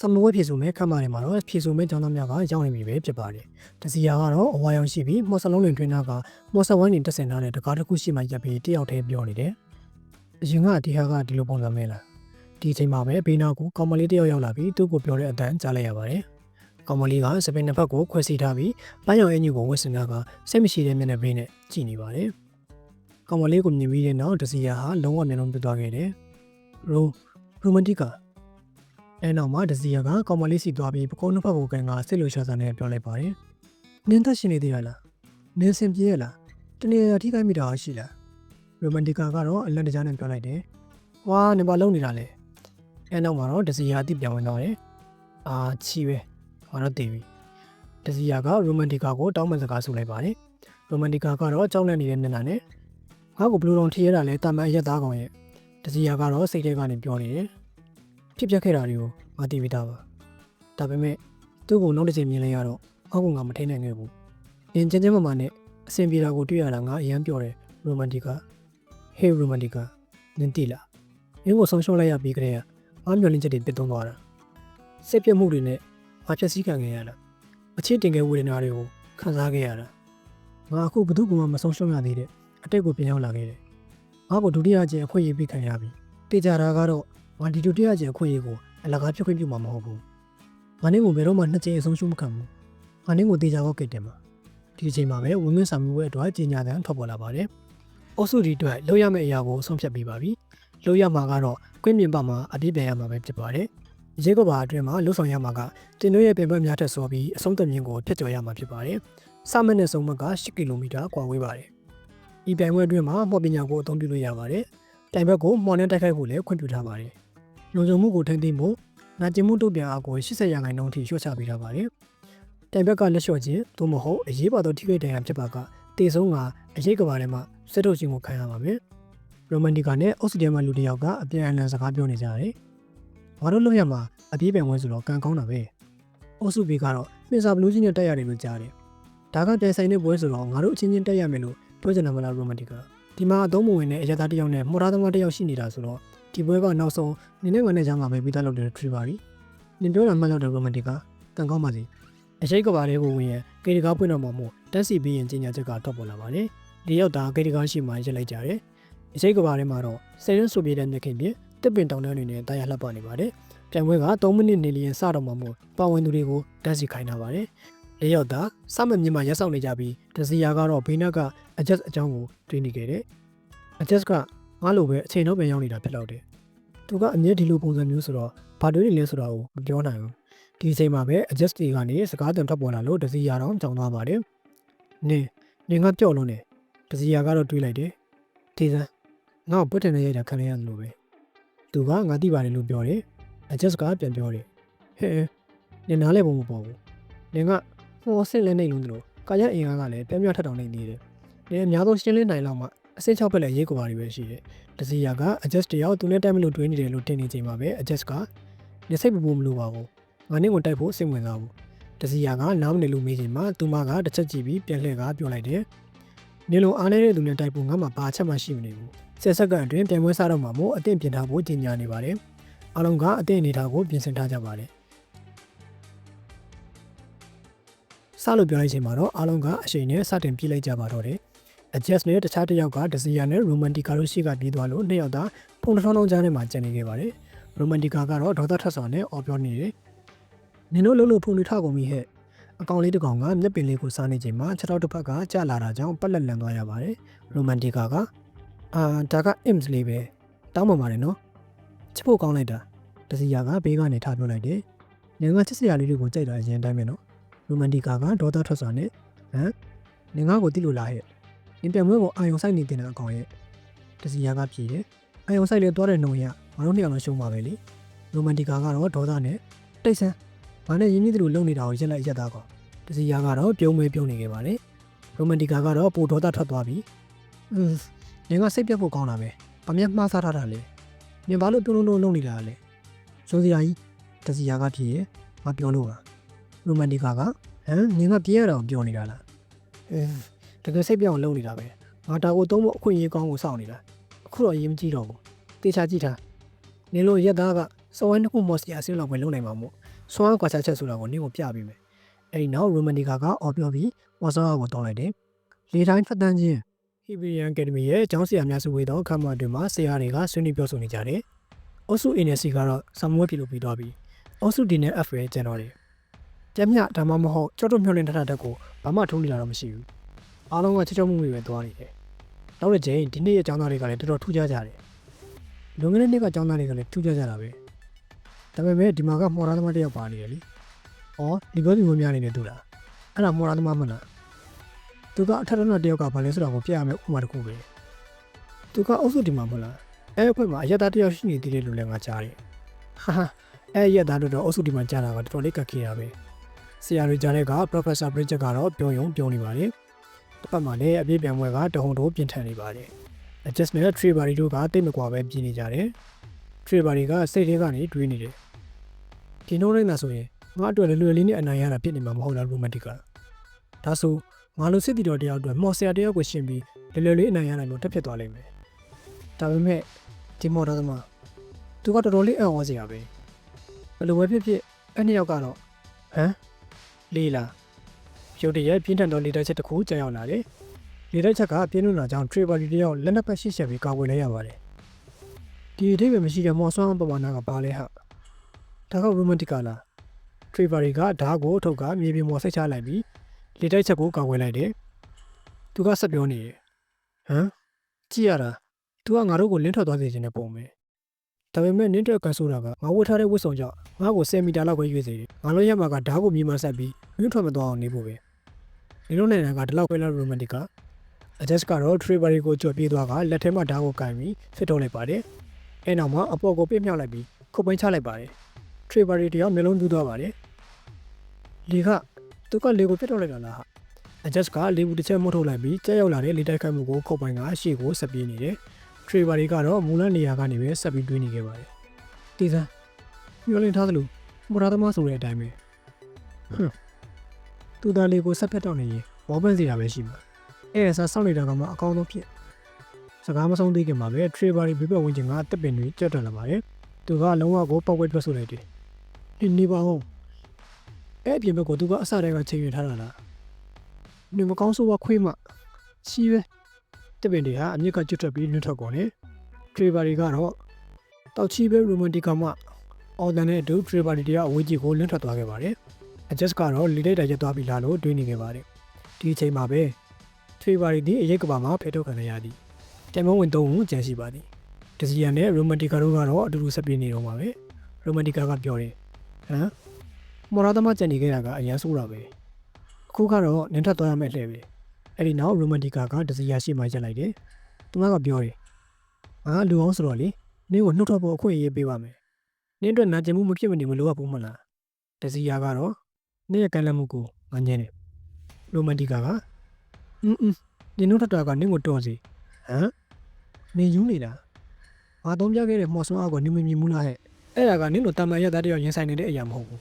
စမဝဲဖြည့်ဆိုမဲ့ခမ်းမာတွေမှာတော့ဖြည့်ဆိုမဲ့ကျောင်းသားများကရောက်နေပြီပဲဖြစ်ပါတယ်။တစီယာကတော့အဝါရောင်ရှိပြီးမော်ဆလုံးလင်တွင်းနာကမော်ဆဝိုင်းနေတက်ဆင်ထားတဲ့တကားတစ်ခုရှိမှရပ်ပြီးတယောက်တည်းပြောနေတယ်။အရင်ကဒီဟာကဒီလိုပုံစံမဲလား။ဒီအချိန်မှာပဲဘေးနာကိုကောင်မလေးတယောက်ရောက်လာပြီးသူ့ကိုပြောတဲ့အတန်ကြားလိုက်ရပါတယ်။ကောင်မလေးကစပင်နှစ်ဖက်ကိုခွဲစီထားပြီးပန်းရောင်အင်ကြီးကိုဝတ်ဆင်တာကစိတ်မရှိတဲ့မျက်နှာပင်းနဲ့ကြည့်နေပါတယ်။ကောင်မလေးကိုမြင်ပြီးတဲ့နောက်တစီယာဟာလုံးဝမျက်လုံးပြတ်သွားခဲ့တယ်။ရိုမန်တစ်ကအဲနောက်မှာဒစီယာကကောင်မလေးစီသွားပြီးပကုံးနှစ်ဖက်ကိုကန်ကစစ်လိုရှာစာနဲ့ပြောလိုက်ပါတယ်။နင်းသက်ရှင်နေသေးရလား။နင်းစင်ပြေးရလား။တနေ့ရာထိခိုက်မိတာရှိလား။ရိုမန်တီကာကတော့အလန့်တကြားနဲ့ပြောလိုက်တယ်။ဝါနေပါလုံးနေတာလေ။အဲနောက်မှာတော့ဒစီယာအတိပြောင်းဝင်သွားတယ်။အာချီပဲ။ဘာတော့တည်ပြီ။ဒစီယာကရိုမန်တီကာကိုတောင်းပန်စကားဆိုလိုက်ပါတယ်။ရိုမန်တီကာကတော့ကြောက်လန့်နေတဲ့မျက်နှာနဲ့ငါ့ကိုဘလူးတော်ထီရတာလဲတာမန်အရက်သားကောင်ရဲ့ဒစီယာကတော့စိတ်ထဲကနေပြောနေတယ်။ဖြစ်ပျက်ခဲ့တာတွေကိုငါသိပြီးသားပါဒါပေမဲ့သူ့ကိုနောက်တစ်ချိန်မြင်လိုက်ရတော့အောက်ကငါမထိနိုင်ခဲ့ဘူးနင်ကျင်းကျင်းမမနဲ့အဆင်ပြေတာကိုတွေ့ရတာငါအရန်ပြောတယ်ရိုမန်တီကာဟေးရိုမန်တီကာနင်တိလားမင်းကိုဆုံးရှုံးလိုက်ရပြီးကြတဲ့ငါမျောလင်းချက်တွေပြတ်သွန်းသွားတာစိတ်ပြတ်မှုတွေနဲ့ငါဖြက်စီးခံခဲ့ရတာအချစ်တင်ခဲ့ဝေဒနာတွေကိုခံစားခဲ့ရတာငါအခုဘသူ့ကမှမဆုံးရှုံးရသေးတဲ့အတိတ်ကိုပြန်ရောက်လာခဲ့တယ်ငါ့ကိုဒုတိယကျအခွင့်အရေးပေးခံရပြီတေချာတာကတော့ငါဒီဒုတိယကျအခွင့်အရေးကိုအလကားဖြုတ်ခွင့်ပြုမှာမဟုတ်ဘူးငါနဲ့ကိုဘယ်တော့မှနှစ်ကြိမ်အဆုံးရှုံးမခံဘူးငါနဲ့ကိုတေချာကောက်ခဲ့တယ်မှာဒီအချိန်မှာပဲဝင်းမင်းစာမျိုးရဲ့အတွက်ကြီးညာတဲ့ထွက်ပေါ်လာပါတယ်အုပ်စုဒီအတွက်လောက်ရမယ့်အရာကိုဆုံးဖြတ်ပြီးပါပြီလောက်ရမှာကတော့ကွင်းမြင်ပါမှာအပြည့်ပြန်ရမှာပဲဖြစ်ပါတယ်ရဲကဘာအတွင်းမှာလှုပ်ဆောင်ရမှာကတင်တို့ရဲ့ပင်ပတ်များထက်စောပြီးအဆုံးသတ်မြင့်ကိုဖျက်ကျော်ရမှာဖြစ်ပါတယ်စမနဲ့ဆုံးမက10ကီလိုမီတာကွာဝေးပါတယ်ဒီပြိုင်ပွဲအတွင်းမှာမော်ပညာကိုအသုံးပြုလို့ရပါတယ်တိုင်ဘက်ကိုမော်နဲ့တိုက်ခိုက်ဖို့လည်းခွင့်ပြုထားပါတယ်လုံခြုံမှုကိုထိန်းသိမ်းဖို့နာကျင်မှုတုတ်ပြန်အားကို80ရာခိုင်နှုန်းထိလျှော့ချပေးထားပါတယ်။တိုင်ဘက်ကလက်လျှော့ခြင်းသို့မဟုတ်အရေးပါသောထိခိုက်ဒဏ်ရာဖြစ်ပါကတေဆုံးကအရေးကဘာထဲမှာစစ်ထုတ်ခြင်းကိုခံရပါမယ်။ရိုမန်တီကာနဲ့အောက်ဆီဒန်မှာလူတစ်ယောက်ကအပြန်အလှန်စကားပြောနေကြတယ်။ဘာလို့လုပ်ရမှာအပြေးပြန်ဝဲဆိုတော့ကံကောင်းတာပဲ။အောက်စုဘေကတော့မင်းစာဘလူးကြီးနဲ့တက်ရတယ်လို့ကြားတယ်။ဒါကပြန်ဆိုင်တဲ့ပွဲဆိုတော့ငါတို့အချင်းချင်းတက်ရမယ်လို့ပြောချင်တယ်မလားရိုမန်တီကာ။ဒီမှာအသုံးမဝင်တဲ့အရသာတစ်ယောက်နဲ့မော်ရာသမားတစ်ယောက်ရှိနေတာဆိုတော့ဒီပွဲကနောက်ဆုံးနင်းနဲ့ငါနဲ့ချမ်းကပဲပြီးသားလုပ်တယ်ထရီပါရီနင်ပြောတာမှတ်လို့တဲ့ရိုမန်တီကတန်ကောင်းပါစေအရှိတ်ကဘာလေးကိုဝင်ရင်ကေဒီကားပွင့်တော့မှမို့တက်စီပြီးရင်ကြီးညာချက်ကထွက်ပေါ်လာပါတယ်ဒီရောက်တာကေဒီကားရှိမှရက်လိုက်ကြတယ်အရှိတ်ကဘာထဲမှာတော့ဆယ်ရင်းဆိုပြတဲ့နှစ်ခင်ပြတစ်ပင်တောင်တန်းတွေနဲ့တာယာလှပ်ပနေပါတယ်ပြိုင်ပွဲက3မိနစ်နေလျင်စတော့မှမို့ပါဝင်သူတွေကိုတက်စီခိုင်းထားပါတယ်လေးရောက်တာစမမြင့်မှာရက်ဆောင်နေကြပြီးဒစီယာကတော့ဘေးနာကအဂျက်အကြောင်းကိုတွေးနေခဲ့တယ်အဂျက်ကငါလိုပဲအချိန်တော့ပြန်ရောက်နေတာဖြစ်တော့တယ်သူကအမြဲဒီလိုပုံစံမျိုးဆိုတော့ဘာတွေလဲဆိုတာကိုမပြောနိုင်ဘူးဒီအချိန်မှာပဲ adjust တွေကနေစကားတန်ထွက်ပေါ်လာလို့ဒစီယာတော့ကြောင်သွားပါတယ်နင်ကကြောက်လုံးနေဒစီယာကတော့တွေးလိုက်တယ်ဒီစမ်းငါ့ကိုပွတ်တင်နေရတာခံရရတယ်လို့ပဲသူကငါသိပါတယ်လို့ပြောတယ် adjust ကပြန်ပြောတယ်ဟဲ့နင်နားလဲပုံမပေါ်ဘူးနင်ကဟောဆင့်လဲနေလုံးတို့ကာယအင်အားကလည်းပြထက်တောင်နေနေတယ်နင်အများဆုံးရှင်းလင်းနိုင်လောက်မှအဆင့်6ဘက်လည်းရေးကွာတွေပဲရှိတယ်ဒစီယာက adjust တယောက်သူနဲ့တိုက်မလို့တွေးနေတယ်လို့ထင်နေချိန်မှာပဲ adjust ကနေစိတ်ပူမလို့ပါဘူးငါနဲ့ကိုတိုက်ဖို့စိတ်ဝင်စားဘူးဒစီယာကနားမနေလို့မေးချိန်မှာသူမကတစ်ချက်ကြည့်ပြီးပြန်လှည့်ကပြောလိုက်တယ်နင်လိုအားနေတဲ့သူနဲ့တိုက်ဖို့ငါမှဘာချက်မှရှိမနေဘူးဆက်စက္ကန့်အတွင်းပြန်ပွဲစားတော့မှာမို့အသင့်ပြင်ထားဖို့ကြီးညာနေပါတယ်အားလုံးကအသင့်အနေထားကိုပြင်ဆင်ထားကြပါတယ်စလို့ပြောလိုက်ချိန်မှာတော့အားလုံးကအချိန်နဲ့စတင်ပြေးလိုက်ကြပါတော့တယ်adjust နဲ့တခြားတစ်ယောက်ကဒစီယာနဲ့ရိုမန်တီကာတို့ရှိကပြေးသွားလို့နှစ်ယောက်သာဖုန်ထောင်းထောင်းကြားထဲမှာကျန်နေခဲ့ပါတယ်ရိုမန်တီကာကတော့ဒေါသထက်ဆောင်နဲ့အော်ပြောနေတယ်နင်တို့လုံးလုံးဖုန်တွေထကုန်ပြီဟဲ့အကောင်လေးတစ်ကောင်ကမျက်ပင်လေးကိုစားနေချိန်မှာခြေထောက်တစ်ဖက်ကကျလာတာကြောင့်ပက်လက်လန်သွားရပါတယ်ရိုမန်တီကာကဒါက imps လေးပဲတောင်းပန်ပါတယ်နော်ချစ်ဖို့ကောင်းလိုက်တာဒစီယာကဘေးကနေထားပြောလိုက်တယ်နင်ကချစ်စရာလေးတွေကိုကြိုက်တာအရင်တိုင်းပဲနော်ရိုမန်တီကာကဒေါသထက်ဆောင်နဲ့နင်ငါ့ကိုတိလို့လားဟဲ့နင်ပြန်မွေးကိုအာယုံဆိုင်နေတဲ့အကောင်ရဲ့ဒစီယာကဖြေတယ်အာယုံဆိုင်လေသွားတဲ့နှုံရငါတို့နှစ်ယောက်လုံးရှုံးပါပဲလေရိုမန်တီကာကတော့ဒေါသနဲ့တိတ်ဆန်းဘာနဲ့ရင်းနှီးသူတို့လုံနေတာကိုရက်လိုက်ရက်သားကောင်ဒစီယာကတော့ပြုံးမဲပြုံးနေခဲ့ပါတယ်ရိုမန်တီကာကတော့ပိုဒေါသထွက်သွားပြီနင်ကစိတ်ပြတ်ဖို့ကောင်းတာပဲဗမာမှားစားထားတာလေနင်ဘာလို့ပြုံးလုံးလုံနေတာလဲဇွန်စီယာကြီးဒစီယာကဖြေတယ်ငါပြောလို့ပါရိုမန်တီကာကနင်ကပြေးရတာကိုပြောနေတာလားတကယ်စိတ်ပြောင်းလုံနေတာပဲငါတာကိုသုံးဖို့အခွင့်အရေးကောင်းကိုစောင့်နေတာအခုတော့အရေးမကြီးတော့ဘူးတေချာကြည့်ထားနင်လိုရက်သားက စောဝိုင်းတစ်ခုမော်စီယာဆင်းလောက်ပဲလုံနိုင်မှာမို့စွမ်းကွာချချက်ဆိုတာကိုနင့်ကိုပြပေးမယ်အဲ့ဒီနောက်ရိုမန်တီကာကအော်ပြောပြီးမော်ဆောကိုတောင်းလိုက်တယ်လေတိုင်းဖတ်တန်းချင်းဟီဘီယန်အကယ်ဒမီရဲ့အကြောင်းဆရာများစုဝေသောအခမ်းအနားတွေမှာဆရာတွေကဆွေးနွေးပြောဆိုနေကြတယ်အုပ်စု A နဲ့ C ကတော့ဆမ်မွေးပြလို့ပြီးသွားပြီအုပ်စု D နဲ့ F ရဲ့ကျန်တော့တယ်ကြက်မြဒါမှမဟုတ်ကြော့တော့မျောလင်းထထတက်ကိုဘာမှထုံးနေတာတော့မရှိဘူးအားလုံးကချောချောမှုတွေပဲသွားနေတယ်နောက်တစ်ချိန်ဒီနေ့ရဲ့အကြောင်းသားတွေကလည်းတော်တော်ထူးခြားကြတယ်လွန်ခဲ့တဲ့နေ့ကအကြောင်းသားတွေကလည်းထူးခြားကြတာပဲဒါပေမဲ့ဒီမှာကမော်ရာသမားတစ်ယောက်ပါနေတယ်လေ။အော်ဒီပြောသူမျိုးများနေတယ်သူလား။အဲ့ဒါမော်ရာသမားမလား။သူကအထက်တန်းတစ်ယောက်ကဘာလဲဆိုတာကိုပြရမယ်ဥပမာတစ်ခုပဲ။သူကအုပ်စုဒီမှာမလား။အဲ့အဖွဲ့မှာအရက်သားတစ်ယောက်ရှိနေသေးတယ်လို့လည်းငါကြားတယ်။ဟာအဲ့ရက်သားတော့အုပ်စုဒီမှာကြားတာကတော်တော်လေးကက်ခဲတာပဲ။ဆရာတွေကြားတဲ့က Professor Bridget ကတော့ပြောရုံပြောနေပါတယ်။တစ်ပတ်မှာလည်းအပြည့်ပြန်ပွဲကတဟုန်တိုးပြင်ထန်နေပါတယ်။ Adjust နဲ့ Tree Body တို့ကတိတ်မကွာပဲပြင်နေကြတယ်။ Tree Body ကစိတ်ထဲကနေတွေးနေတယ်။ဒီနှုံးလိုက်တာဆိုရင်ငါအတွက်လွယ်လွယ်လေးနဲ့အနိုင်ရတာဖြစ်နေမှာမဟုတ်လားရိုမန်တီကဒါဆိုငါလိုစစ်တီတော်တယောက်အတွက်မော်ဆရာတယောက်ကိုရှင်ပြီးလွယ်လွယ်လေးအနိုင်ရနိုင်လို့တက်ဖြစ်သွားလိမ့်မယ်ဒါပေမဲ့ဒီမော်တော်သမားသူကတော်တော်လေးအံ့ဩစရာပဲဘယ်လိုပဲဖြစ်ဖြစ်အဲ့နှစ်ယောက်ကတော့ဟမ်လေးလားရုတ်တရက်ပြင်းထန်သောလေတိုက်ချက်တစ်ခုကြာရောက်လာတယ်လေတိုက်ချက်ကပြင်းလွန်းလာကြောင်းထရီဘာဒီတယောက်လက်နက်ပတ်ရှိချက်ပြီးကာကွယ်လိုက်ရပါတယ်ဒီအထိပ္ပယ်မရှိတဲ့မော်ဆွမ်းပမာဏကပါလဲဟာဒါကရိုမန်တီကလားထရီဘာရီကဓာတ်ကိုထုတ်ကမြေပြင်ပေါ်ဆိတ်ချလိုက်ပြီးလေတိုက်ချက်ကိုကာကွယ်လိုက်တယ်။သူကဆက်ပြောနေတယ်။ဟမ်ကြည့်ရတာသူကငါတို့ကိုလင်းထွက်သွားစေခြင်းနဲ့ပုံပဲ။ဒါပေမဲ့နင်းထွက်ကန်ဆိုတာကငါဝတ်ထားတဲ့ဝတ်စုံကြောင့်ငါ့ကို10မီတာလောက်ပဲရွေ့စေတယ်။ငါတို့ရမှာကဓာတ်ကိုမြေမှဆက်ပြီးလင်းထွက်မသွားအောင်နေဖို့ပဲ။ဒီလိုနိုင်ငံကဒီလောက်ပဲလားရိုမန်တီကအဂျက်ကတော့ထရီဘာရီကိုကြော်ပြေးသွားကလက်ထဲမှာဓာတ်ကိုကင်ပြီးဖစ်ထုတ်လိုက်ပါတယ်။အဲနောက်မှာအပေါ်ကိုပြစ်မြောက်လိုက်ပြီးခုတ်ပိုင်းချလိုက်ပါတယ်။ထရီဘာရီတယောက်မျိုးလုံးပြူးသွားပါတယ်။လေကသူကလေကိုပြတ်ထုတ်လိုက်တာလားဟာအဂျက်ကလေဘူးတစ်ချက်မှုတ်ထုတ်လိုက်ပြီးကြောက်ရောက်လာတဲ့လေတိုက်ခိုက်မှုကိုခုတ်ပိုင်းကအရှိကိုဆက်ပြေးနေတယ်ထရီဘာရီကတော့မူလနေရာကနေပဲဆက်ပြီးတွေးနေခဲ့ပါတယ်တီးစမ်းမျောလင်းထားသလိုမူရာသမားဆိုတဲ့အတိုင်းပဲဟွန်းသူသားလေးကိုဆက်ဖက်တော့နေရင်ဝေါပန်းစီတာပဲရှိမှာအဲ့ဒါစောင့်နေတာကမှအကောင်းဆုံးဖြစ်စကားမဆုံးသေးခင်မှာပဲထရီဘာရီဘေးပတ်ဝန်းကျင်ကတက်ပင်တွေကြက်တက်လာပါတယ်သူကလုံးဝကိုပောက်ဝဲထွက်ဆိုလိုက်တယ်နေပါဦးအဲ့အပြင်ဘက်ကိုသူကအစတည်းကချိန်ရထားတာလားနေမကောင်းဆိုးဝခွေးမှချီးပဲတပင်တွေဟာအမြင့်ကကျွတ်ထွက်ပြီးလွတ်ထွက်ကုန်တယ်ထရီဘာရီကတော့တောက်ချီးပဲရိုမန်တီကမှအော်တန်နဲ့အတူထရီဘာရီတရားအဝေးကြီးကိုလွတ်ထွက်သွားခဲ့ပါတယ်အဂျက်ကတော့လီလိုက်တာရက်သွားပြီလားလို့တွေးနေခဲ့ပါတယ်ဒီအချိန်မှာပဲထရီဘာရီဒီအရေးကဘာမှာဖဲထုတ်ခံရသည်တမုံဝင်သုံးဦးကြံရှိပါသည်ဒစီယန်နဲ့ရိုမန်တီကာတို့ကတော့အတူတူဆက်ပြေးနေတော့မှာပဲရိုမန်တီကာကပြောတယ်ဟမ်မော်ရာသမားကြံနေခဲ့တာကအရန်ဆိုးတာပဲအခုကတော့နင်းထွက်သွားရမယ့်လှည့်ပဲအဲ့ဒီနောက်ရိုမန်တီကာကဒစီယာရှိမှရက်လိုက်တယ်သူကပြောတယ်ငါလူအောင်ဆိုတော့လေနင်းကိုနှုတ်ထွက်ဖို့အခွင့်အရေးပေးပါမယ်နင်းအတွက်နာကျင်မှုမဖြစ်မနေမလိုအပ်ဘူးမလားဒစီယာကတော့နင်းရဲ့ကမ်းလှမ်းမှုကိုငါညင်းတယ်ရိုမန်တီကာကနင်းနှုတ်ထွက်တာကနင်းကိုတော်စီဟမ်နင်းယူနေတာငါသုံးပြခဲ့တဲ့မော်ဆွမ်းအားကိုနင်းမမြင်ဘူးလားဟဲ့အဲ့ဒါကနင်းတို့တာမန်ရက်သားတယောက်ရင်ဆိုင်နေတဲ့အရာမဟုတ်ဘူး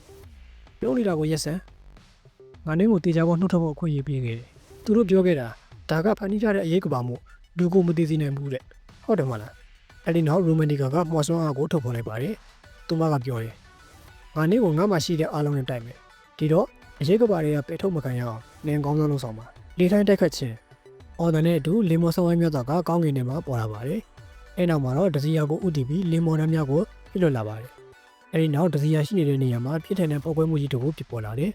ပြောနေတာကိုရက်စံငါနင်းကိုတေချာပေါ်နှုတ်ထွက်ဖို့အခွင့်အရေးပေးခဲ့တယ်သူတို့ပြောခဲ့တာဒါကဖန်တီးကြတဲ့အရေးကဘာမို့လူကိုမသိစေနိုင်ဘူးတဲ့ဟုတ်တယ်မလားအဲ့ဒီနောက်ရိုမန်တီကာကမော်ဆွမ်းအားကိုထုတ်ဖော်လိုက်ပါတယ်သူမကပြောတယ်ငါနင်းကိုငါမှရှိတဲ့အားလုံးနဲ့တိုက်မယ်ဒီတော့အရေးကဘာတွေကပယ်ထုတ်မခံရအောင်နင်းကောင်းဆုံးလုပ်ဆောင်ပါလေတိုင်းတိုက်ခတ်ခြင်းအော်ဒန်နဲ့အတူလင်မော်ဆောင်းဝိုင်းမြောက်တာကကောင်းကင်ထဲမှာပေါ်လာပါတယ်အဲ့နောက်မှာတော့ဒစီယာကိုဥတီပြီးလင်မော်နှမ်းမြောက်ကိုပြစ်လွတ်လာပါတယ်အဲ့ဒီနောက်ဒစီယာရှိနေတဲ့နေရာမှာပြစ်ထန်တဲ့ပေါက်ကွဲမှုကြီးတစ်ခုဖြစ်ပေါ်လာတယ်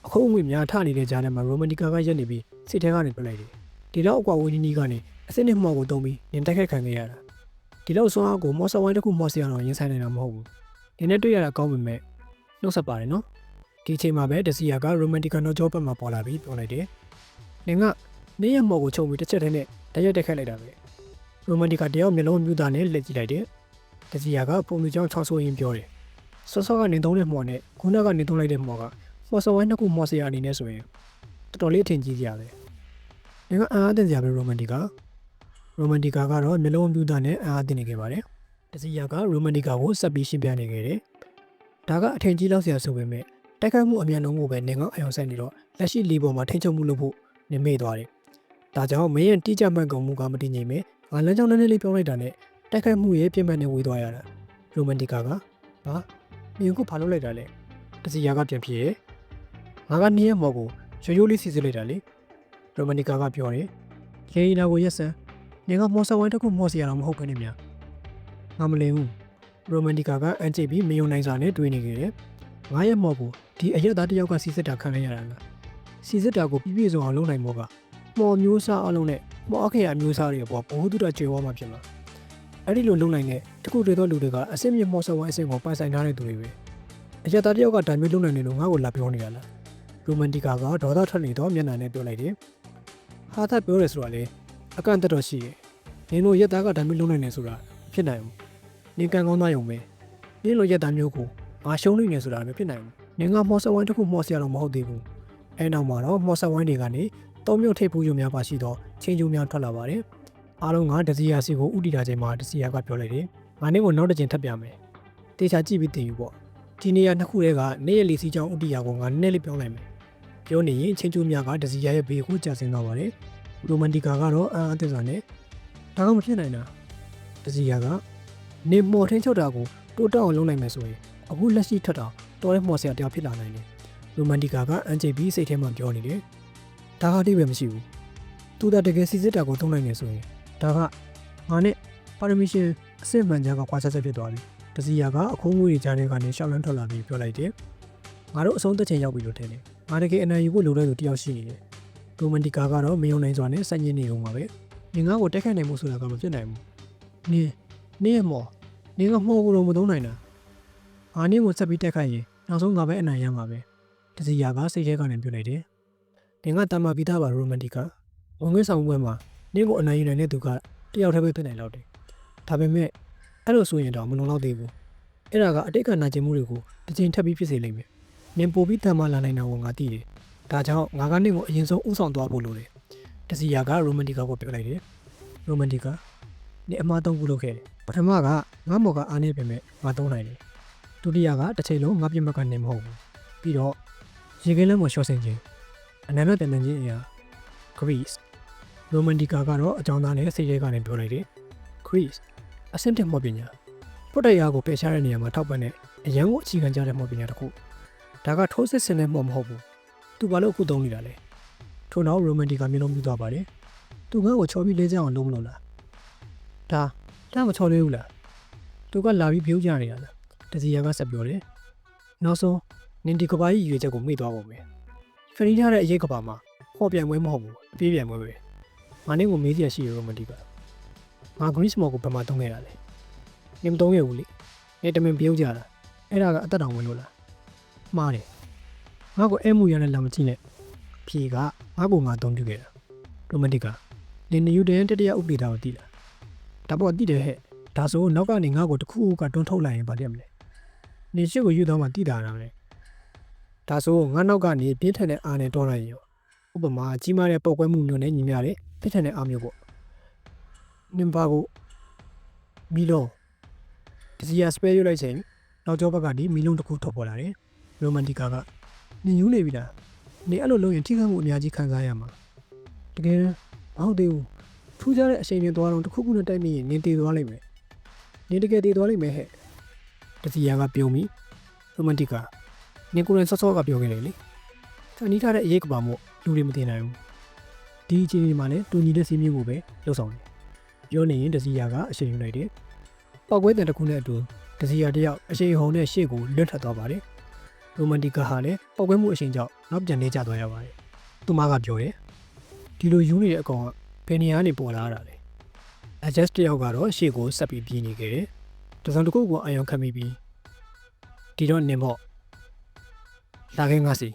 အခုအငွေများထနေတဲ့ကြားထဲမှာရိုမန်တီကာကရက်နေပြီးစိတ်ထဲကနေပြလိုက်တယ်ဒီလောက်အကွာဝေးနီးကနေအစစ်နဲ့မှောက်ကိုတုံးပြီးနင်တိုက်ခိုက်ခံခဲ့ရတာဒီလောက်စွမ်းအားကိုမော်ဆာဝိုင်းတစ်ခုမော်စီယာတော့ရင်ဆိုင်နိုင်တာမဟုတ်ဘူးဒီနဲ့တွေ့ရတာကောင်းပေမဲ့နှုတ်ဆက်ပါတယ်နော်ဒီအချိန်မှာပဲဒစီယာကရိုမန်တီကာနော်ဂျောဘက်မှာပေါ်လာပြီးပြောလိုက်တယ်နင်ကနင်းရမော်ကိုချုံပြီးတစ်ချက်တည်းနဲ့တရက်တက်ခတ်လိုက်တာပဲရိုမန်တီကာတယောက်မျက်လုံးမြူးသားနဲ့လက်ကြည့်လိုက်တယ်ဒစီယာကပုံလူကြောင့်ချောင်းဆိုးရင်းပြောတယ်စောစောကနေသုံးတဲ့မော်နဲ့ခုနကနေသုံးလိုက်တဲ့မော်ကမော်ဆာဝိုင်းနှစ်ခုမော်စီယာအနေနဲ့ဆိုရင်တော်တော်လေးထင်ကြီးကြရတယ်နင်ကအားအသင့်စရာပဲရိုမန်တီကာကတော့မျက်လုံးမြူးသားနဲ့အားအသင့်နေခဲ့ပါတယ်ဒစီယာကရိုမန်တီကာကိုဆက်ပြီးရှင်းပြနေခဲ့တယ်ဒါကအထင်ကြီးလောက်စရာဆိုပေမဲ့တိုက်ခိုက်မှုအမြန်နှုန်းကိုပဲနင်ကအယောင်ဆိုင်နေတော့လက်ရှိလီပေါ်မှာထိန်းချုပ်မှုလုပ်ဖို့နင်မေ့သွားတယ်ဒါကြောင့်မင်းရဲ့တိကျမှန်ကုန်မှုကမတည်ငြိမ်ပဲငါလမ်းကြောင်းနည်းနည်းလေးပြောင်းလိုက်တာနဲ့တိုက်ခိုက်မှုရဲ့ပြင်ပနဲ့ဝေးသွားရတာရိုမန်တီကာက ဟာမြင်ကိုဘာလုပ်လိုက်တာလဲတစီယာကပြန်ဖြစ်ရဲ့ငါကနင်းရဲ့မော်ကိုရိုးရိုးလေးစီစစ်လိုက်တာလေရိုမန်နီကာကပြောတယ်ခေရီနာကိုရက်စံနင်ကမော်ဆဝိုင်းတစ်ခုမော်စီရအောင်မဟုတ်ဘဲနဲ့များငါမလင်ဘူးရိုမန်နီကာကအန်ချပြီးမယုံနိုင်စွာနဲ့တွေးနေခဲ့တယ်ငါရဲ့မော်ကိုဒီအရက်သားတစ်ယောက်ကစီစစ်တာခံရတာလားစီစစ်တာကိုပြည့်စုံအောင်လုပ်နိုင်မော်ကမော်မျိုးစားအလုံးနဲ့မော်အခေအမျိုးစားတွေပေါ်ဘ ഹു တုတကျွေးဝါမှာဖြစ်မှာအဲ့ဒီလိုလုံနိုင်တဲ့တခုတည်းသောလူတွေကအစ်စ်မြင့်မော်ဆဝိုင်းအစ်စ်ကိုပိုင်ဆိုင်ထားတဲ့သူတွေပဲအရက်သားတစ်ယောက်ကဒါမျိုးလုံနိုင်တယ်လို့ငါ့ကိုလာပြောနေတာလားရိုမန်တီကာကဒေါသထွက်နေတော့မျက်နှာနဲ့ပြောလိုက်တယ်ဟာသာပြောရဲဆိုတာလေအကန့်အသတ်တော့ရှိရဲ့နင်တို့ရက်သားကဒါမျိုးလုံနိုင်နေဆိုတာဖြစ်နိုင်ဘူးနင်ကန်ကောင်းသားယုံပဲနင်လိုရက်သားမျိုးကိုငါရှုံးနေနေဆိုတာမဖြစ်နိုင်ဘူးနင်ကမော်ဆဝိုင်းတစ်ခုမော်ဆရာတော့မဟုတ်သေးဘူးအဲနောက်မှာတော့မော်ဆဝိုင်းတွေကနေသုံးမျိုးထိပ်ဖူးရုံများပါရှိတော့ချင်းကျူးများထွက်လာပါတယ်အားလုံးကဒစီယာစီကိုဥတီတာချိန်မှာဒစီယာကပြောလိုက်တယ်ငါနင်းကိုနောက်တစ်ချိန်ထပ်ပြမယ်တေချာကြည့်ပြီးတင်ယူပေါ့ဒီနေရာနှစ်ခုတည်းကနေရလီစီချောင်းဥတီယာကိုငါနည်းနည်းလေးပြောင်းလိုက်မယ်ပြောနေရင်ချင်းကျူးများကဒစီယာရဲ့ဘေးကိုကြာဆင်းသွားပါတယ်ရိုမန်တီကာကတော့အသစ်စွာနဲ့ဒါကမဖြစ်နိုင်တာဒစီယာကနေမော်ထင်းချုပ်တာကိုတိုးတောက်အောင်လုပ်နိုင်မယ်ဆိုရင်အခုလက်ရှိထက်တော့တော်ရဲမော်ဆရာတယောက်ဖြစ်လာနိုင်တယ်ရိုမန်တီကာကအန်ချပြီးစိတ်ထဲမှာပြောနေတယ်ဒါကတိပဲမရှိဘူးသူတကယ်စီစစ်တာကိုသုံးနိုင်နေဆိုရင်ဒါကငါနဲ့ပါရမီရှင်အစစ်မှန်ကြားကကွာဆက်ဆက်ဖြစ်သွားပြီဒစီယာကအခိုးငွေကြားထဲကနေရှောက်လန်းထွက်လာပြီးပြောလိုက်တယ်ငါတို့အဆုံးသက်ချိန်ရောက်ပြီလို့ထင်တယ်ငါတကယ်အနိုင်ယူဖို့လိုတဲ့သူတယောက်ရှိနေတယ်ရိုမန်တီကာကတော့မယုံနိုင်စွာနဲ့စိုက်ညစ်နေတော့မှာပဲနင်ငါ့ကိုတက်ခိုက်နိုင်မှုဆိုတာကမဖြစ်နိုင်ဘူးနင်ရဲ့မော်နင်ကမော်ကိုတော့မသုံးနိုင်တာငါနင်ကိုဆက်ပြီးတက်ခိုက်ရင်နောက်ဆုံးငါပဲအနိုင်ရမှာပဲဒစီယာကစိတ်ထဲကနေပြောလိုက်တယ်နင်ကတာမပြီးသားပါရိုမန်တီကာဝင်ငွေဆောင်ပွဲမှာနင့်ကိုအနိုင်ယူနိုင်တဲ့သူကတယောက်တည်းပဲဖြစ်နိုင်တော့တယ်ဒါပေမဲ့အဲ့လိုဆိုရင်တော့မလုံလောက်သေးဘူးအဲ့ဒါကအတိတ်ကနာကျင်မှုတွေကိုတစ်ချိန်ထပ်ပြီးဖြစ်စေလိမ့်မယ်နင်ပို့ပြီးတမ်းမလာနိုင်တာကိုငါသိတယ်ဒါကြောင့်ငါကနင့်ကိုအရင်ဆုံးဥဆောင်သွားဖို့လိုတယ်ဒစီယာကရိုမန်တီကာကိုပြောလိုက်တယ်ရိုမန်တီကာနင်အမှားသုံးခုလုပ်ခဲ့တယ်ပထမကငါမော်ကအားနေပြင်မဲ့ငါသုံးနိုင်တယ်ဒုတိယကတစ်ချိန်လုံးငါပြင်မဲ့ကနေမဟုတ်ဘူးပြီးတော့ရေကင်းလမ်းမှာရှော့ဆင်ခြင်းအနာမည်တမန်ချင်းအရာ Greece ရိုမန်တီကာကတော့အကြောင်းသားနဲ့စိတ်ထဲကနေပြောလိုက်တယ် Greece အဆင့်တက်မော်ပညာပုတ်တရားကိုပယ်ရှားတဲ့နေရာမှာထောက်ပံ့တဲ့အရန်ကိုအခြေခံကြတဲ့မော်ပညာတစ်ခုဒါကထိုးစစ်ဆင်တဲ့မော်မဟုတ်ဘူးသူဘာလို့အခုသုံးနေတာလဲထို့နောက်ရိုမန်တီကာမျိုးလုံးပြသွားပါတယ်သူငါ့ကိုချော်ပြီးလဲကြအောင်လုံးမလို့လားဒါမချော်သေးဘူးလားသူကလာပြီးပြုံးကြနေတာလားဒစီယာကဆက်ပြောတယ်နောက်ဆုံးနင်ဒီကဘာကြီးရွေချက်ကိုမေ့သွားပုံပဲဖရီထားတဲ့အရေးကဘာမှာဟော့ပြန်ပွဲမဟုတ်ဘူးအပြေးပြန်ပွဲပဲငါနင်းကိုမေးစရာရှိရရိုမန်တီကာငါ Greece မော်ကိုဘယ်မှာသုံးခဲ့တာလဲနင်မသုံးရဘူးလေနေတမင်ပြုံးကြတာအဲ့ဒါကအသက်တောင်ဝင်လို့လားမှားတယ်ငါ့ကိုအဲမှုရနဲ့လာမကြည့်နဲ့ဖြေကငါ့ကိုငါသုံးပြခဲ့တာရိုမန်တီကာနင်နယူတန်တတိယဥပဒေတာကိုသိလားဒါပေါ့သိတယ်ဟဲ့ဒါဆိုနောက်ကနေငါ့ကိုတခုခုကတွန်းထုတ်လိုက်ရင်ဗာတယ်မလဲနင်ရှစ်ကိုယူတော့မှသိတာလားလေဒါဆိုငါနောက်ကနေပြင်းထန်တဲ့အားနဲ့တွန်းလိုက်ရောဥပမာကြီးမားတဲ့ပောက်ကွဲမှုမျိုးနဲ့ညီမျှတဲ့ပြင်းထန်တဲ့အားမျိုးပေါ့နင်ဘာကိုမီလုံးဒီစီယာစပယ်ယူလိုက်ချိန်နောက်ကျောဘက်ကဒီမီလုံးတစ်ခုထုတ်ပေါ်လာတယ်ရိုမန်တီကာကနင်ယူနေပြီလားနင်အဲ့လိုလုပ်ရင်ထိခိုက်မှုအများကြီးခံစားရမှာတကယ်မဟုတ်သေးဘူးထူးခြားတဲ့အချိန်ပြင်သွားတော့တစ်ခုခုနဲ့တိုက်မိရင်နင်တည်သွားလိမ့်မယ်နင်တကယ်တည်သွားလိမ့်မယ်ဟဲ့ဒီစီယာကပြုံးပြီးရိုမန်တီကာနင်ကိုယ်တိုင်စောကပြောခဲ့တယ်လေတန်နီးထားတဲ့အရေးကပါမို့လူတွေမသိနိုင်ဘူးဒီအချိန်ဒီမှာလည်းတူညီတဲ့စီးမြင့်ကိုပဲလှုပ်ဆောင်တယ်ပြောနေရင်ဒစီယာကအရှိန်ယူလိုက်တယ်ပောက်ကွဲတဲ့တစ်ခုနဲ့အတူဒစီယာတယောက်အရှိန်ဟုန်နဲ့ရှေ့ကိုလွတ်ထွက်သွားပါတယ်ရိုမန်တီကာဟာလည်းပောက်ကွဲမှုအရှိန်ကြောင့်နောက်ပြန်နေကျသွားရပါတယ်သူမကပြောတယ်ဒီလိုယူနေတဲ့အကောင်ကဘယ်နေရာကနေပေါ်လာတာလဲအဂျက်တယောက်ကတော့ရှေ့ကိုဆက်ပြီးပြေးနေခဲ့တယ်တစုံတစ်ခုကိုအာရုံခံမိပြီးဒီတော့နင်ပေါ့လာခဲ့ငါစီ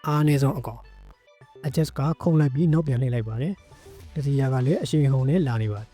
အားနေဆုံးအကောင်အဂျက်ကခုန်လိုက်ပြီးနောက်ပြန်လှည့်လိုက်ပါတယ်ဒစီယာကလည်းအရှိန်ဟုန်နဲ့လာနေပါတယ်